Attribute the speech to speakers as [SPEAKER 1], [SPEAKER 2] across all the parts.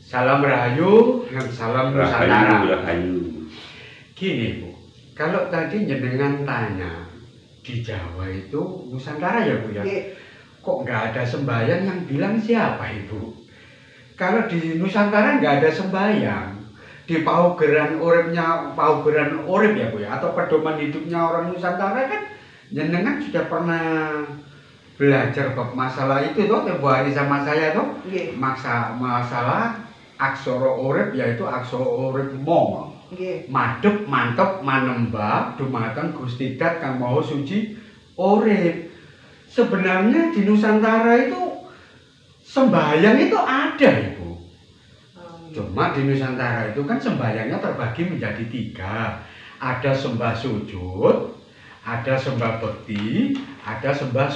[SPEAKER 1] Salam Rahayu, salam Nusantara.
[SPEAKER 2] Rahayu.
[SPEAKER 1] Gini Bu, kalau tadi jenengan tanya di Jawa itu Nusantara ya Bu ya, kok nggak ada sembahyang, yang bilang siapa Ibu? Kalau di Nusantara nggak ada sembahyang, di paugeran urip ya Bu ya, atau pedoman hidupnya orang Nusantara kan jenengan sudah pernah belajar bab masalah itu toh tempo hari sama saya toh. Masalah aksara urip, yaitu aksara urip mo. Madhep mantep manembah dumateng Gusti Dat kang Maha Suci urip. Sebenarnya di Nusantara itu sembahyang itu ada Ibu. Cuma di Nusantara itu kan sembahyangnya terbagi menjadi 3. Ada sembah sujud, ada sembah bekti, ada sembah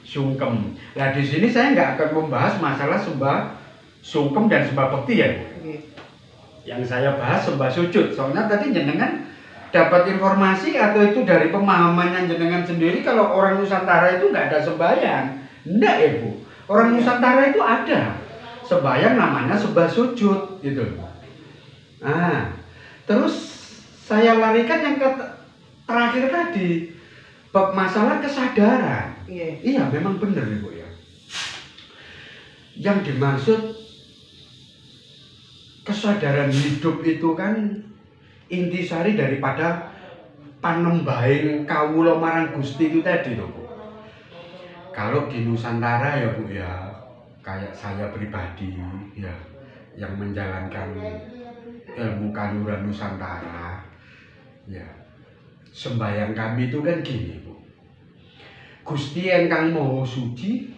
[SPEAKER 1] sungkem. Nah di sini saya nggak akan membahas masalah sembah sungkem dan sembah bekti ya. Yang saya bahas sembah sujud. Soalnya tadi jenengan dapat informasi atau itu dari pemahamannya jenengan sendiri kalau orang Nusantara itu nggak ada sembahyang. Enggak ya Bu. Orang Nusantara itu ada sembahyang, namanya sembah sujud gitu. Nah, terus saya larikan yang terakhir tadi, bab masalah kesadaran. Iya, memang benar Ibu ya. Yang dimaksud kesadaran hidup itu kan intisari daripada panembahing kawula marang Gusti itu tadi loh Bu. Kalau di Nusantara ya Bu ya, kayak saya pribadi ya, yang menjalankan ilmu kaluran Nusantara ya, sembahyang kami itu kan gini Bu. Gusti ingkang Maha Suci,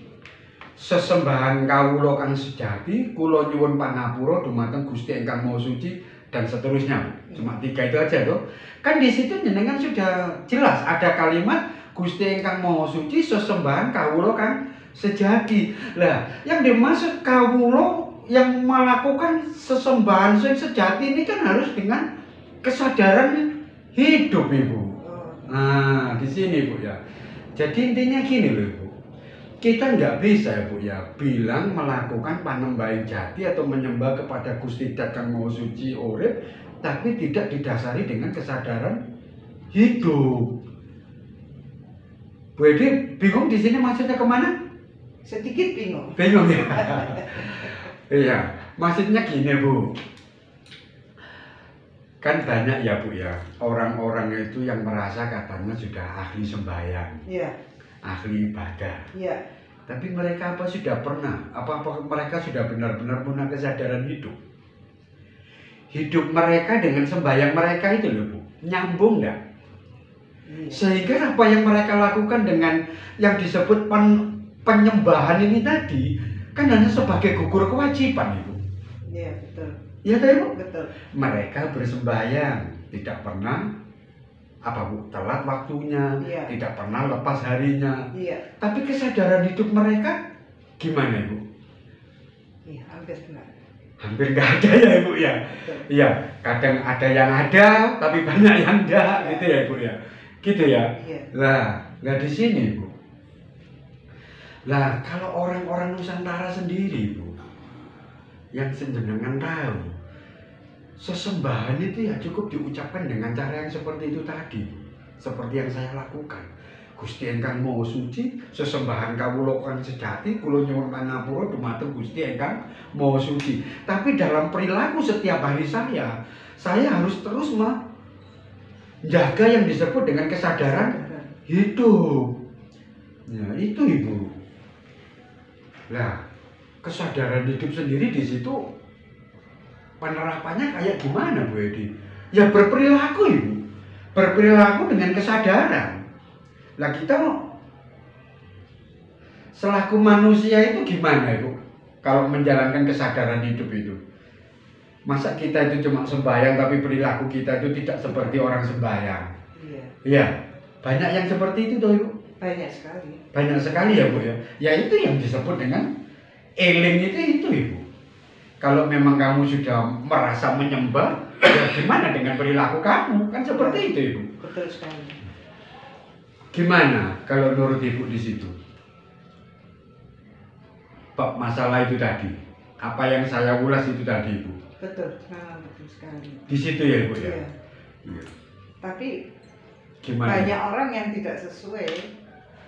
[SPEAKER 1] sesembahan kawula kang sejati, kula nyuwun pangapura dumateng Gusti ingkang Maha Suci, dan seterusnya Bu. Cuma 3 itu aja tuh. Kan di situ jenengan sudah jelas ada kalimat Gusti ingkang Maha Suci, sesembahan kawula kang sejati. Lah, yang dimaksud kawula yang melakukan sesembahan sing sejati ini kan harus dengan kesadaran hidup Ibu. Nah, di sini Bu ya. Jadi intinya gini loh Ibu. Kita nggak bisa ya Bu ya bilang melakukan panembahing jati atau menyembah kepada Gusti Dat kang Maha Suci urip tapi tidak didasari dengan kesadaran hidup. Bu Edi bingung di sini maksudnya kemana?
[SPEAKER 3] Sedikit bingung.
[SPEAKER 1] Bingung ya? Iya, maksudnya gini Bu. Kan banyak ya Bu ya, orang-orang itu yang merasa katanya sudah ahli sembahyang, ahli ibadah. Tapi mereka apa sudah pernah? Apa mereka sudah benar-benar punya kesadaran hidup? Hidup mereka dengan sembahyang mereka itu loh Bu, nyambung nggak? Sehingga apa yang mereka lakukan dengan yang disebut penyembahan ini tadi kan hanya sebagai gugur kewajiban Ibu.
[SPEAKER 3] Iya betul.
[SPEAKER 1] Iya kan Ibu?
[SPEAKER 3] Betul.
[SPEAKER 1] Mereka bersembahyang, tidak pernah telat waktunya, tidak pernah lepas harinya. Tapi kesadaran hidup mereka gimana Ibu?
[SPEAKER 3] Iya, hampir enggak.
[SPEAKER 1] Hampir nggak ada ya Ibu ya. Iya, kadang ada yang ada, tapi banyak yang enggak, gitu ya Ibu ya. Gitu ya. Lah di sini Bu. Lah kalau orang-orang Nusantara sendiri Bu, yang jenengan tahu, sesembahan itu ya cukup diucapkan dengan cara yang seperti itu tadi, seperti yang saya lakukan. Gusti ingkang Maha Suci, sesembahan kawula kang sejati, kula nyuwun pangapura dumateng Gusti ingkang Maha Suci. Tapi dalam perilaku setiap hari saya harus terus menjaga yang disebut dengan kesadaran hidup. Ya itu Ibu. Lah kesadaran hidup sendiri di situ penerapannya kayak gimana Bu Edi? Ya berperilaku Ibu, berperilaku dengan kesadaran. Lah kita selaku manusia itu gimana Ibu? Kalau menjalankan kesadaran hidup itu, masa kita itu cuma sembahyang tapi perilaku kita itu tidak seperti orang sembahyang? Iya, banyak yang seperti itu toh Ibu.
[SPEAKER 3] Banyak sekali.
[SPEAKER 1] Banyak sekali ya Bu ya. Ya itu yang disebut dengan eling itu Ibu. Kalau memang kamu sudah merasa menyembah, ya gimana dengan perilaku kamu? Kan seperti itu Ibu.
[SPEAKER 3] Betul sekali.
[SPEAKER 1] Gimana kalau menurut Ibu di situ? Bab masalah itu tadi. Apa yang saya ulas itu tadi Bu.
[SPEAKER 3] Betul, betul sekali.
[SPEAKER 1] Di situ ya Bu ya.
[SPEAKER 3] Iya.
[SPEAKER 1] Iya.
[SPEAKER 3] Tapi
[SPEAKER 1] Gimana?
[SPEAKER 3] banyak orang yang tidak sesuai dan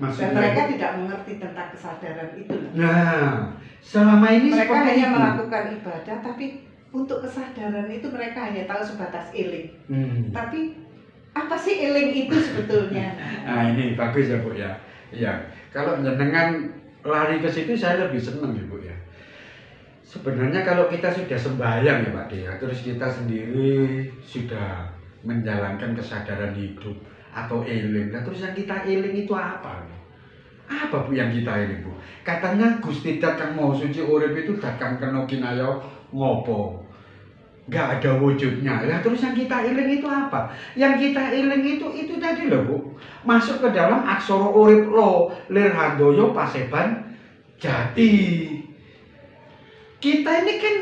[SPEAKER 1] Maksudnya?
[SPEAKER 3] mereka tidak mengerti tentang kesadaran itu.
[SPEAKER 1] Nah, selama ini
[SPEAKER 3] Mereka
[SPEAKER 1] seperti
[SPEAKER 3] hanya
[SPEAKER 1] itu.
[SPEAKER 3] melakukan ibadah, tapi untuk kesadaran itu mereka hanya tahu sebatas eling. Tapi apa sih eling itu sebetulnya?
[SPEAKER 1] Nah ini bagus ya Bu ya. Iya. Kalau jenengan lari ke situ saya lebih senang ya Bu ya. Sebenarnya kalau kita sudah sembahyang ya Pak Dea, terus kita sendiri sudah menjalankan kesadaran hidup atau eling, nah terus yang kita eling itu apa? Apa Bu yang kita eling Bu? Katanya Gusti Dat Kang Maha Suci Urip itu Dat Kang Kena Kinaya ngopo? Nggak ada wujudnya. Lah terus yang kita eling itu apa? Yang kita eling itu tadi loh Bu. Masuk ke dalam aksara urip lo, lir handoyo paseban jati. Kita ini kan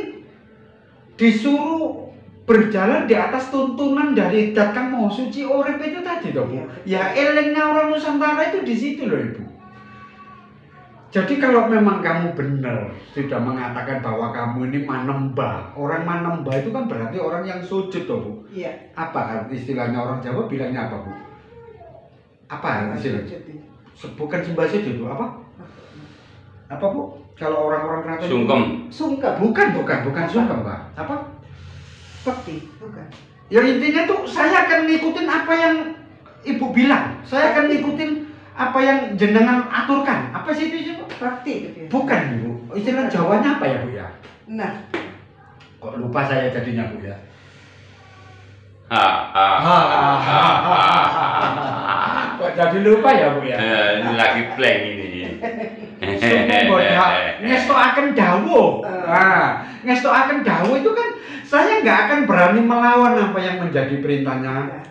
[SPEAKER 1] disuruh berjalan di atas tuntunan dari Dat Kang Maha Suci Urip itu tadi toh Bu. Ya elingnya orang Nusantara itu di situ loh Ibu. Jadi kalau memang kamu benar sudah mengatakan bahwa kamu ini manembah, orang manembah itu kan berarti orang yang sujud toh Bu.
[SPEAKER 3] Iya.
[SPEAKER 1] Apa istilahnya orang Jawa bilangnya apa Bu? Apa istilahnya? Bukan sembah sujud Bu, apa? Apa Bu? Kalau orang-orang keraton
[SPEAKER 2] Sungkem.
[SPEAKER 3] Sungkem.
[SPEAKER 1] Bukan sungkem Pak. Apa?
[SPEAKER 3] Bekti, bukan.
[SPEAKER 1] Ya intinya tuh saya akan ngikutin apa yang Ibu bilang. Saya akan ngikutin apa yang jenengan aturkan. Apa sih itu Bu?
[SPEAKER 3] Bakti gitu ya.
[SPEAKER 1] Bukan Bu. Istilah Jawanya apa ya Bu ya?
[SPEAKER 3] Nah,
[SPEAKER 1] Kok lupa saya jadinya Bu ya? Kok jadi lupa ya Bu ya?
[SPEAKER 2] Ini lagi plank ini.
[SPEAKER 1] Ngestoaken dawuh. Nah, ngestoaken dawuh itu kan saya nggak akan berani melawan apa yang menjadi perintahnya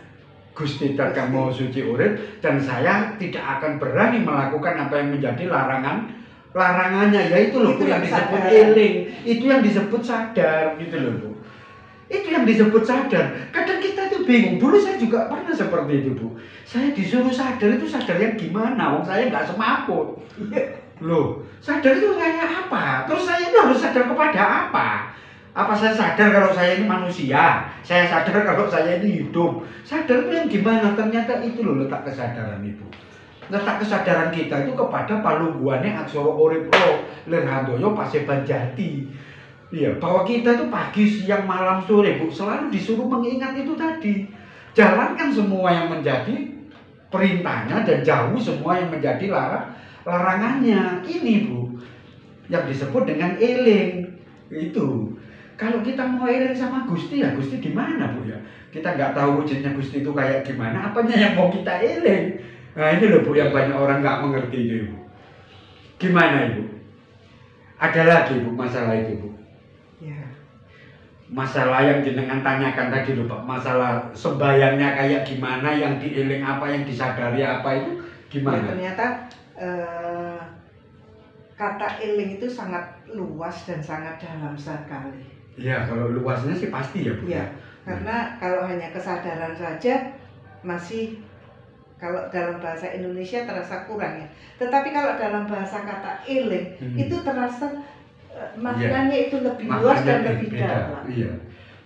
[SPEAKER 1] Gusti Dat Kang Maha Suci Urip, dan saya tidak akan berani melakukan apa yang menjadi larangannya, yaitu loh Bu yang disebut eling, itu yang disebut sadar gitu loh Bu. Itu yang disebut sadar. Kadang kita tuh bingung. Dulu saya juga pernah seperti itu Bu. Saya disuruh sadar, itu sadar yang gimana? Wong saya nggak semaput. Loh, sadar itu kayak apa? Terus saya itu harus sadar kepada apa? Apa saya sadar kalau saya ini manusia? Saya sadar kalau saya ini hidup? Sadar itu yang gimana? Ternyata itu loh letak kesadaran itu. Letak kesadaran kita itu kepada palungguane aksara urip lo, lir handoyo paseban jati. Iya, bahwa kita itu pagi, siang, malam, sore Bu selalu disuruh mengingat itu tadi. Jalankan semua yang menjadi perintahnya dan jauh semua yang menjadi larangannya. Ini Bu yang disebut dengan eling. Itu kalau kita mau eling sama Gusti, ya Gusti di mana Bu ya? Kita nggak tahu wujudnya Gusti itu kayak gimana, apanya yang mau kita eling. Nah ini loh Bu yang banyak orang nggak mengerti itu Bu. Gimana Ibu? Ada lagi Bu masalah itu Bu?
[SPEAKER 3] ya.
[SPEAKER 1] Masalah yang jenengan tanyakan tadi loh Pak, masalah sembayangnya kayak gimana, yang dieling apa, yang disadari apa, itu gimana?
[SPEAKER 3] Ya, ternyata kata eling itu sangat luas dan sangat dalam sekali.
[SPEAKER 1] Ya kalau luasnya sih pasti ya Bu.
[SPEAKER 3] Ya, karena kalau hanya kesadaran saja masih, kalau dalam bahasa Indonesia terasa kurang ya. Tetapi kalau dalam bahasa kata eling itu terasa maknanya itu lebih luas dan lebih dalam.
[SPEAKER 1] Iya.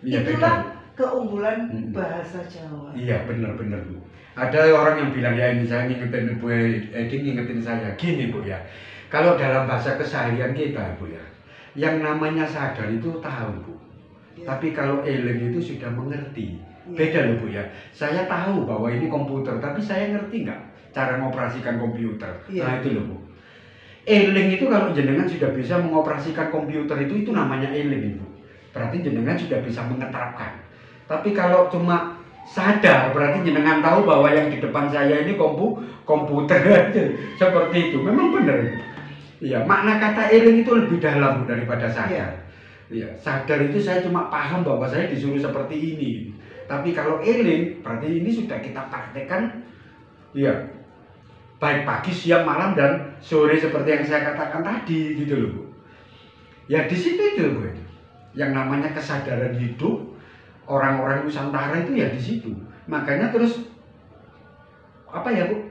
[SPEAKER 3] Itulah keunggulan bahasa Jawa.
[SPEAKER 1] Iya benar-benar Bu. Ada orang yang bilang ya ini saya ngingetin Bu Edi, ngingetin saya gini Bu ya. Kalau dalam bahasa keseharian kita Bu ya, yang namanya sadar itu tahu Bu. Ya. Tapi kalau eling itu sudah mengerti. Ya. Beda loh Bu ya. Saya tahu bahwa ini komputer, tapi saya ngerti nggak cara mengoperasikan komputer. Ya. Nah itu loh Bu. Eling itu kalau jenengan sudah bisa mengoperasikan komputer itu namanya eling Ibu. Berarti jenengan sudah bisa mengeterapkan. Tapi kalau cuma sadar berarti jenengan tahu bahwa yang di depan saya ini komputer seperti itu. Memang benar itu. Iya, makna kata eling itu lebih dalam daripada sadar. Iya, sadar itu saya cuma paham bahwa saya disuruh seperti ini. Tapi kalau eling berarti ini sudah kita praktekkan. Iya. Baik pagi, siang, malam, dan sore seperti yang saya katakan tadi gitu loh Bu. Ya di situ itu Bu. Yang namanya kesadaran hidup orang-orang Nusantara itu ya di situ. Makanya terus apa ya Bu?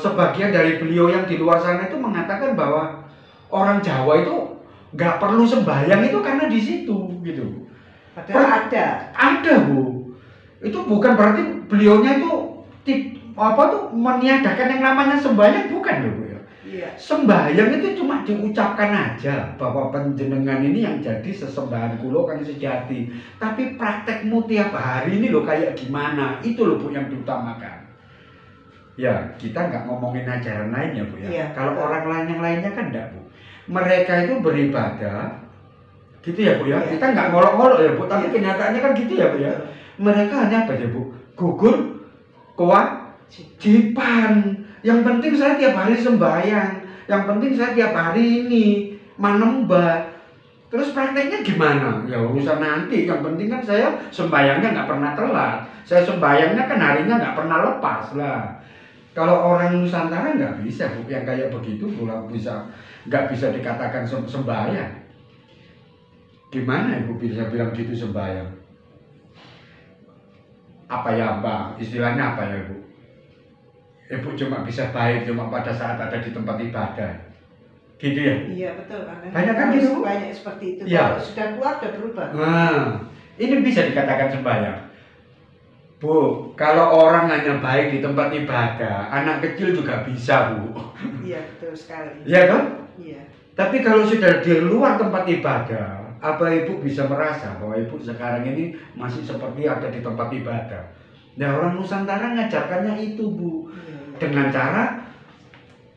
[SPEAKER 1] Sebagian dari beliau yang di luar sana itu mengatakan bahwa orang Jawa itu nggak perlu sembahyang itu karena di situ gitu.
[SPEAKER 3] Padahal
[SPEAKER 1] ada Bu. Itu bukan berarti beliaunya itu meniadakan yang namanya sembahyang, bukan loh Bu ya.
[SPEAKER 3] Iya.
[SPEAKER 1] Sembahyang itu cuma diucapkan aja bahwa panjenengan ini yang jadi sesembahan kula kang sejati. Tapi praktekmu tiap hari ini loh kayak gimana? Itu loh Bu yang diutamakan. Ya, kita nggak ngomongin ajaran lainnya Bu ya.
[SPEAKER 3] Iya,
[SPEAKER 1] kalau orang lain yang lainnya kan enggak Bu. Mereka itu beribadah gitu ya Bu ya.
[SPEAKER 3] Iya.
[SPEAKER 1] Kita nggak ngolok-ngolok ya Bu, tapi
[SPEAKER 3] Iya.
[SPEAKER 1] kenyataannya kan gitu ya Bu ya. Mereka hanya apa ya Bu? Gugur kewajiban. Yang penting saya tiap hari sembahyang. Yang penting saya tiap hari ini manembah. Terus prakteknya gimana? Ya urusan nanti. Yang penting kan saya sembahyangnya nggak pernah telat. Saya sembahyangnya kan harinya nggak pernah lepas lah. Kalau orang Nusantara nggak bisa Bu, yang kayak begitu nggak bisa dikatakan sembahyang. Gimana Ibu bisa bilang gitu sembahyang? Apa ya Mbak? Istilahnya apa ya Bu? Ibu cuma bisa baik cuma pada saat ada di tempat ibadah. Gitu ya?
[SPEAKER 3] Iya betul.
[SPEAKER 1] Banyak kan gitu?
[SPEAKER 3] Banyak seperti itu.
[SPEAKER 1] Ya.
[SPEAKER 3] Kalau sudah keluar sudah berubah.
[SPEAKER 1] Nah, ini bisa dikatakan sembahyang. Bu, kalau orang hanya baik di tempat ibadah, anak kecil juga bisa Bu.
[SPEAKER 3] Iya betul sekali.
[SPEAKER 1] Iya kan?
[SPEAKER 3] Iya.
[SPEAKER 1] Tapi kalau sudah di luar tempat ibadah, apa Ibu bisa merasa bahwa Ibu sekarang ini masih seperti ada di tempat ibadah? Nah, orang Nusantara ngajarkannya itu Bu.
[SPEAKER 3] Iya.
[SPEAKER 1] Dengan cara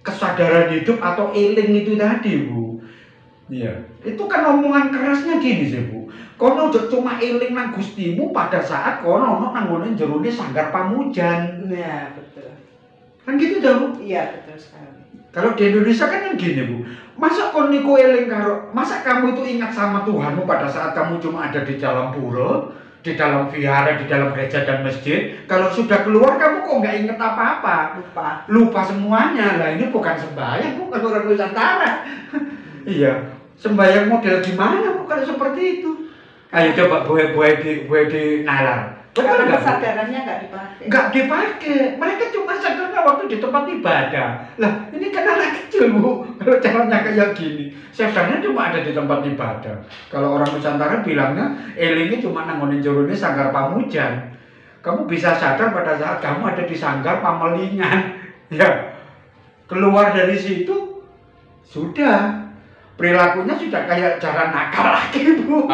[SPEAKER 1] kesadaran hidup atau eling itu tadi Bu. Iya. Itu kan omongan kerasnya gini sih Bu. Kono cuma eling nang Gustimu pada saat kono ono nang ngene jerone sanggar pamujan.
[SPEAKER 3] Nah, betul.
[SPEAKER 1] Kan gitu dah Bu.
[SPEAKER 3] Iya, betul sekali.
[SPEAKER 1] Kalau di Indonesia kan yang gini Bu. Masa kon niku eling karo, masa kamu itu ingat sama Tuhanmu pada saat kamu cuma ada di dalam pura, di dalam vihara, di dalam gereja dan masjid. Kalau sudah keluar kamu kok nggak inget apa-apa. Lupa semuanya. Lah ini bukan sembahyang Bu, bukan orang Nusantara. Iya. Sembahyang model gimana Bu kalau seperti itu? Ayo coba buat di nalar.
[SPEAKER 3] Karena kesadarannya nggak dipakai.
[SPEAKER 1] Nggak dipakai. Mereka cuma sadarnya waktu di tempat ibadah. Lah ini kan anak kecil Bu. Kalau caranya kayak gini, sadarnya cuma ada di tempat ibadah. Kalau orang Nusantara bilangnya elingnya cuma nangonin jerone sanggar pamujan. Kamu bisa sadar pada saat kamu ada di sanggar pamelingan. Ya. Keluar dari situ sudah. Perilakunya sudah kayak cara nakal lagi Bu.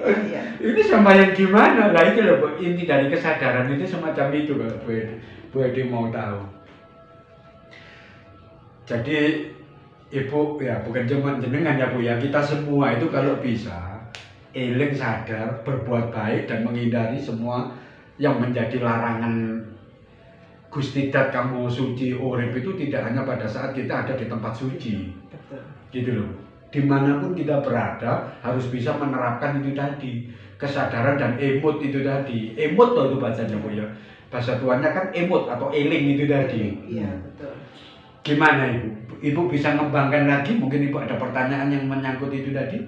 [SPEAKER 3] Iya.
[SPEAKER 1] Ini sembahyang gimana? Lah itu loh Bu, inti dari kesadaran itu semacam itu kalau Bu Edi mau tahu. Jadi Ibu ya bukan cuma jenengan ya Bu ya, kita semua itu kalau bisa eling sadar, berbuat baik dan menghindari semua yang menjadi larangan Gusti Dat kamu suci urip itu tidak hanya pada saat kita ada di tempat suci.
[SPEAKER 3] Betul.
[SPEAKER 1] Gitu loh. Dimanapun kita berada harus bisa menerapkan itu tadi. Kesadaran dan emot itu tadi. Emot loh itu bahasanya Bu ya. Bahasa tuannya kan emot atau eling itu tadi.
[SPEAKER 3] Iya betul.
[SPEAKER 1] Gimana Ibu? Ibu bisa ngembangkan lagi? Mungkin Ibu ada pertanyaan yang menyangkut itu tadi?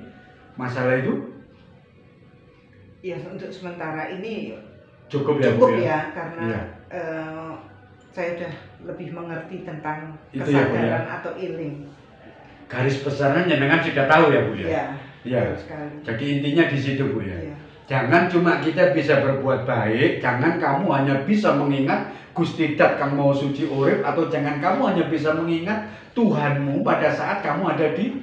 [SPEAKER 1] Masalah itu?
[SPEAKER 3] Ya untuk sementara ini
[SPEAKER 1] cukup ya
[SPEAKER 3] cukup
[SPEAKER 1] Bu ya?
[SPEAKER 3] Ya karena
[SPEAKER 1] iya.
[SPEAKER 3] Saya sudah lebih mengerti tentang
[SPEAKER 1] itu
[SPEAKER 3] kesadaran
[SPEAKER 1] ya,
[SPEAKER 3] atau eling.
[SPEAKER 1] Garis besarnya jenengan sudah tahu ya Bu ya?
[SPEAKER 3] Iya.
[SPEAKER 1] Iya. Jadi intinya di situ Bu ya.
[SPEAKER 3] Iya.
[SPEAKER 1] Jangan cuma kita bisa berbuat baik, jangan kamu hanya bisa mengingat Gusti Dat kang mau suci urip, atau jangan kamu hanya bisa mengingat Tuhanmu pada saat kamu ada di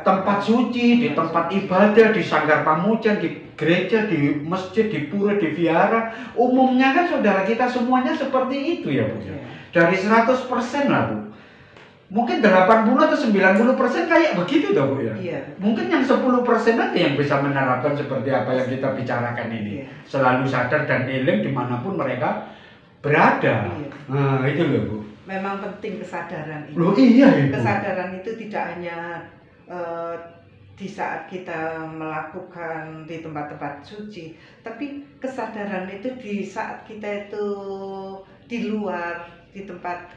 [SPEAKER 1] tempat suci, di tempat ibadah, di sanggar pamujan, di gereja, di masjid, di pura, di vihara. Umumnya kan saudara kita semuanya seperti itu ya Bu ya. Dari 100% lah Bu. Mungkin 80 atau 90% kayak begitu dah Bu ya.
[SPEAKER 3] Iya.
[SPEAKER 1] Mungkin yang 10% aja yang bisa menerapkan seperti apa yang kita bicarakan ini.
[SPEAKER 3] Iya.
[SPEAKER 1] Selalu sadar dan eling dimanapun mereka berada.
[SPEAKER 3] Iya.
[SPEAKER 1] Nah itu loh Bu.
[SPEAKER 3] Memang penting kesadaran itu.
[SPEAKER 1] Loh iya ya Bu.
[SPEAKER 3] Kesadaran itu tidak hanya di saat kita melakukan di tempat-tempat suci, tapi kesadaran itu di saat kita itu di luar, di tempat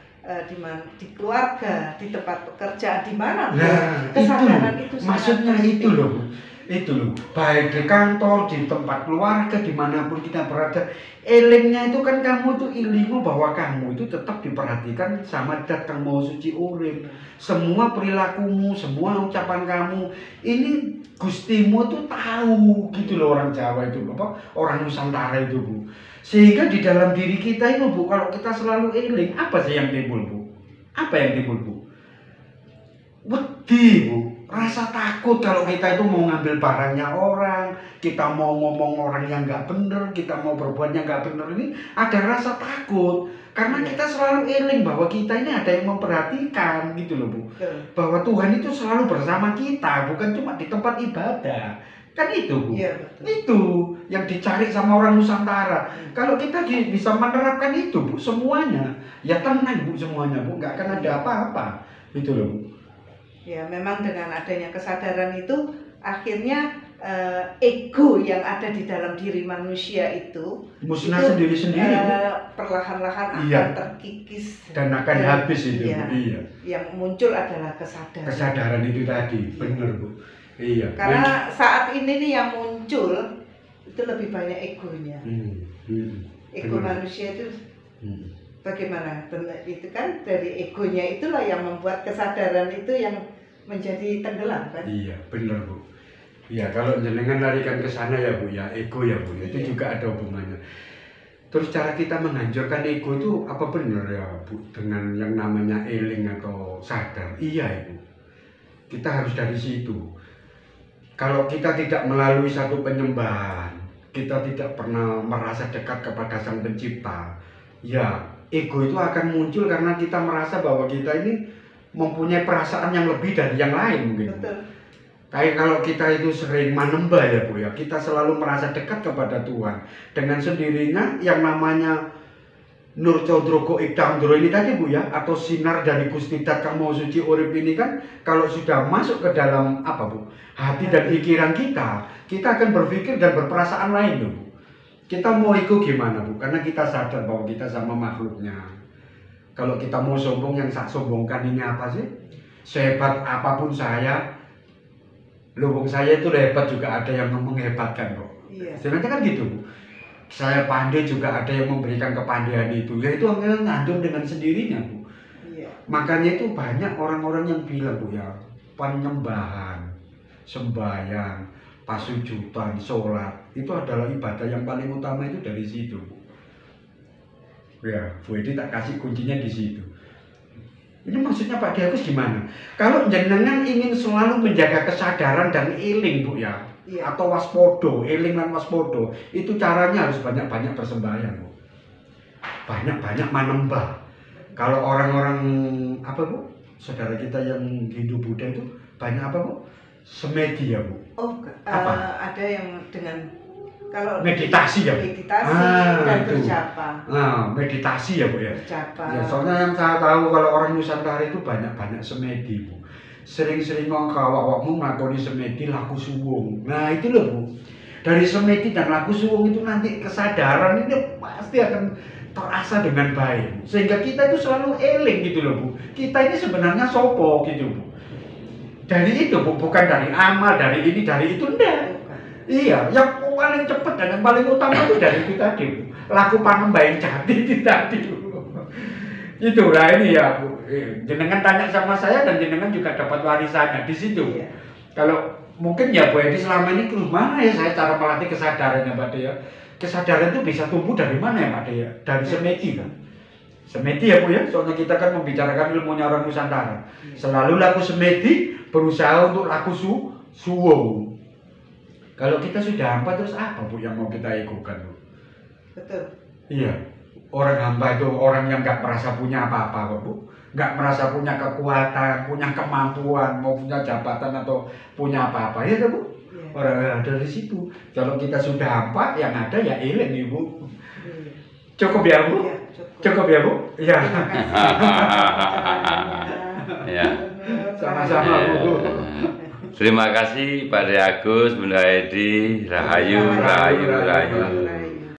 [SPEAKER 3] di mana, di keluarga, di tempat pekerjaan, di mana
[SPEAKER 1] nah,
[SPEAKER 3] kesadaran itu
[SPEAKER 1] maksudnya
[SPEAKER 3] sangat
[SPEAKER 1] itu loh Bu. Itu loh, baik di kantor, di tempat keluarga, dimanapun kita berada, elingnya itu kan kamu tuh ilingu bahwa kamu itu tetap diperhatikan sama Dat Kang Maha Suci Urip. Semua perilakumu, semua ucapan kamu, ini Gustimu tuh tahu gitu loh, orang Jawa itu, apa orang Nusantara itu Bu. Sehingga di dalam diri kita itu Bu, kalau kita selalu eling, apa sih yang timbul Bu? Apa yang timbul Bu? Wedi Bu, rasa takut kalau kita itu mau ngambil barangnya orang, kita mau ngomong orang yang nggak bener, kita mau berbuat yang nggak bener, ini ada rasa takut karena kita selalu eling bahwa kita ini ada yang memperhatikan gitu loh Bu, bahwa Tuhan itu selalu bersama kita, bukan cuma di tempat ibadah, kan itu Bu.
[SPEAKER 3] Iya,
[SPEAKER 1] Itu yang dicari sama orang Nusantara. Kalau kita bisa menerapkan itu Bu, semuanya ya tenang Bu, semuanya Bu, nggak akan ada apa-apa gitu loh Bu.
[SPEAKER 3] Ya, memang dengan adanya kesadaran itu akhirnya ego yang ada di dalam diri manusia itu
[SPEAKER 1] musnah sendiri-sendiri
[SPEAKER 3] perlahan-lahan
[SPEAKER 1] iya.
[SPEAKER 3] akan terkikis
[SPEAKER 1] dan akan habis itu
[SPEAKER 3] iya.
[SPEAKER 1] Bu. Iya.
[SPEAKER 3] Yang muncul adalah kesadaran.
[SPEAKER 1] Kesadaran itu tadi, benar Bu. Iya.
[SPEAKER 3] Karena saat ini nih yang muncul itu lebih banyak egonya. Ego
[SPEAKER 1] benar.
[SPEAKER 3] manusia itu bagaimana? Itu kan dari egonya itulah yang membuat kesadaran itu yang menjadi tenggelam kan?
[SPEAKER 1] Iya, benar Bu. Iya, kalau jenengan larikan ke sana ya Bu ya, ego ya Bu, itu juga ada hubungannya. Terus cara kita menghancurkan ego itu apa benar ya Bu dengan yang namanya eling atau sadar? Iya Ibu. Kita harus dari situ. Kalau kita tidak melalui satu penyembahan, kita tidak pernah merasa dekat kepada Sang Pencipta, ya ego itu akan muncul karena kita merasa bahwa kita ini mempunyai perasaan yang lebih dari yang lain mungkin.
[SPEAKER 3] Betul.
[SPEAKER 1] Kayak kalau kita itu sering manembah ya Bu ya, kita selalu merasa dekat kepada Tuhan. Dengan sendirinya yang namanya Nur Condrogo Ikdamdoro ini tadi Bu ya, atau sinar dari Gusti Dat Kang Maha Suci Urip ini kan, kalau sudah masuk ke dalam apa Bu, hati dan pikiran kita akan berpikir dan berperasaan lain loh Bu. Kita mau ikut gimana Bu? Karena kita sadar bahwa kita sama makhluknya. Kalau kita mau sombong, yang sak sombongkan ini apa sih? Sehebat apapun saya, lubung saya itu hebat juga ada yang menghebatkan kok.
[SPEAKER 3] Iya.
[SPEAKER 1] Sebenarnya kan gitu Bu. Saya pandai juga ada yang memberikan kepandaian itu. Ya itu akhirnya ngandung dengan sendirinya Bu.
[SPEAKER 3] Iya.
[SPEAKER 1] Makanya itu banyak orang-orang yang bilang Bu ya, penyembahan, sembahyang, pasujudan, sholat itu adalah ibadah yang paling utama itu dari situ Bu. Ya, Bu Edi tak kasih kuncinya di situ. Ini maksudnya Pak Diakus gimana? Kalau jenengan ingin selalu menjaga kesadaran dan eling Bu ya, iya. Atau waspodo, eling dan waspodo, itu caranya harus banyak-banyak persembahyan Bu. Banyak-banyak manembah. Kalau orang-orang apa Bu? Saudara kita yang Hindu Buddha itu banyak apa Bu? Semedi ya Bu.
[SPEAKER 3] Oh, ada yang dengan kalau
[SPEAKER 1] meditasi ya Bu?
[SPEAKER 3] Meditasi dan berjapa.
[SPEAKER 1] Nah, meditasi ya Bu ya.
[SPEAKER 3] Berjapa.
[SPEAKER 1] Ya, soalnya yang saya tahu kalau orang Nusantara itu banyak-banyak semedi Bu. Sering-sering ngomong awak-awakmu ngakoni semedi laku suwung. Nah itu loh Bu. Dari semedi dan laku suwung itu nanti kesadaran ini pasti akan terasa dengan baik. Sehingga kita itu selalu eling gitu loh Bu. Kita ini sebenarnya sopo gitu Bu. Dari itu Bu, bukan dari amal, dari ini, dari itu enggak. Iya, yang paling cepat dan yang paling utama itu dari itu tadi Bu. Laku panembahan yang jati itu tadi Bu. Itulah ini ya Bu. Jenengan tanya sama saya dan jenengan juga dapat warisannya di situ. Iya. Kalau mungkin ya Bu Edi selama ini mana ya saya cara melatih kesadarannya Pak Dea. Kesadaran itu bisa tumbuh dari mana ya Pak Dea? Dari semedi kan. Semedi ya Bu ya. Soalnya kita kan membicarakan ilmunya orang Nusantara. Selalu laku semedi, berusaha untuk laku suwung. Kalau kita sudah hamba terus apa Bu yang mau kita egokan Bu? Betul. Iya. Orang hamba itu orang yang nggak merasa punya apa-apa kok Bu. Nggak merasa punya kekuatan, punya kemampuan, mau punya jabatan atau punya apa-apa ya Bu. Ya. Orang dari situ. Kalau kita sudah hamba yang ada ya eling nih Bu. Cukup ya Bu? Ya, cukup ya Bu? Iya.
[SPEAKER 2] Ya.
[SPEAKER 1] Sama-sama Bu.
[SPEAKER 2] Terima kasih Pak Agus, Bunda Edi, Rahayu, Rahayu, Rahayu.